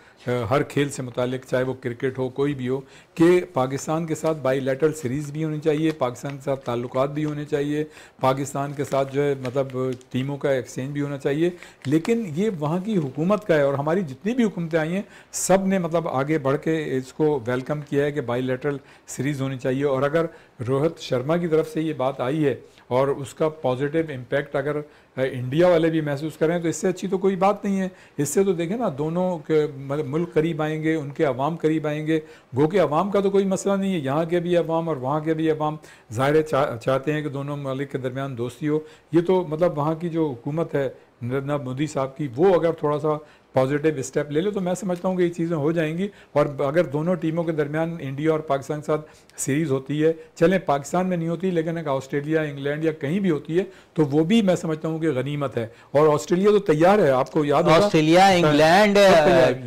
हर खेल से मुतालिक, चाहे वो क्रिकेट हो कोई भी हो, कि पाकिस्तान के साथ बाईलैटरल सीरीज़ भी होनी चाहिए, पाकिस्तान के साथ ताल्लुकात भी होने चाहिए, पाकिस्तान के साथ जो है मतलब टीमों का एक्सचेंज भी होना चाहिए। लेकिन ये वहाँ की हुकूमत का है, और हमारी जितनी भी हुकूमतें आई हैं सब ने मतलब आगे बढ़ के इसको वेलकम किया है कि बाईलैटरल सीरीज़ होनी चाहिए। और अगर रोहित शर्मा की तरफ से ये बात आई है और उसका पॉजिटिव इम्पैक्ट अगर इंडिया वाले भी महसूस करें तो इससे अच्छी तो कोई बात नहीं है। इससे तो देखें ना, दोनों के मुल्क करीब आएंगे, उनके अवाम करीब आएंगे। गो के अवाम का तो कोई मसला नहीं है, यहाँ के भी अवाम और वहाँ के भी अवाम ज़ाहिर चाहते हैं कि दोनों ममालिक के दरमियान दोस्ती हो। ये तो मतलब वहाँ की जो हुकूमत है नरेंद्र मोदी साहब की, वो अगर थोड़ा सा पॉजिटिव स्टेप ले लो तो मैं समझता हूँ कि ये चीज़ें हो जाएंगी। और अगर दोनों टीमों के दरमियान इंडिया और पाकिस्तान के साथ सीरीज़ होती है, चलें पाकिस्तान में नहीं होती लेकिन एक ऑस्ट्रेलिया, इंग्लैंड या कहीं भी होती है, तो वो भी मैं समझता हूँ कि गनीमत है। और ऑस्ट्रेलिया तो तैयार है, आपको याद होगा
ऑस्ट्रेलिया, इंग्लैंड,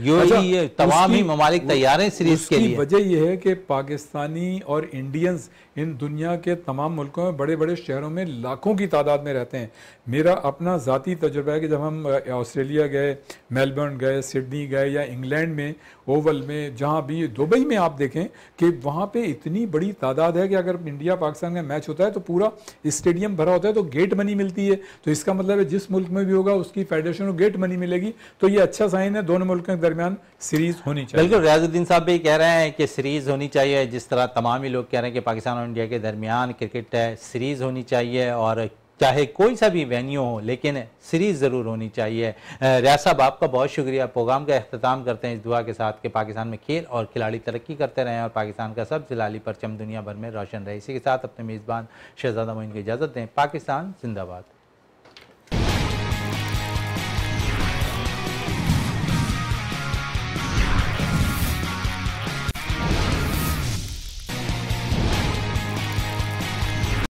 यूएई, तमाम ही ममालिक तैयार हैं सीरीज के लिए।
वजह यह है कि पाकिस्तानी और इंडियंस इन दुनिया के तमाम मुल्कों में बड़े बड़े शहरों में लाखों की तादाद में रहते हैं। मेरा अपना ज़ाती तजुर्बा है कि जब हम ऑस्ट्रेलिया गए, मेलबर्न गए, सिडनी गए, या इंग्लैंड में ओवल में, जहाँ भी दुबई में आप देखें कि वहाँ पे इतनी बड़ी तादाद है कि अगर इंडिया पाकिस्तान का मैच होता है तो पूरा स्टेडियम भरा होता है, तो गेट मनी मिलती है। तो इसका मतलब है जिस मुल्क में भी होगा उसकी फेडरेशन को गेट मनी मिलेगी। तो ये अच्छा साइन है, दोनों मुल्कों के दरमियान सीरीज़ होनी चाहिए।
बिल्कुल, रियाजुद्दीन साहब भी कह रहे हैं कि सीरीज़ होनी चाहिए, जिस तरह तमाम ही लोग कह रहे हैं कि पाकिस्तान और इंडिया के दरमियान क्रिकेट है, सीरीज़ होनी चाहिए, और चाहे कोई सा भी वेन्यू हो लेकिन सीरीज़ ज़रूर होनी चाहिए। रियाज साहब, आपका बहुत शुक्रिया। प्रोग्राम का अख्ताम करते हैं इस दुआ के साथ कि पाकिस्तान में खेल और खिलाड़ी तरक्की करते रहें और पाकिस्तान का सब जिलाली परचम दुनिया भर में रोशन रहे। इसी के साथ अपने मेज़बान शहजादा मोइन को इजाज़त दें। पाकिस्तान जिंदाबाद।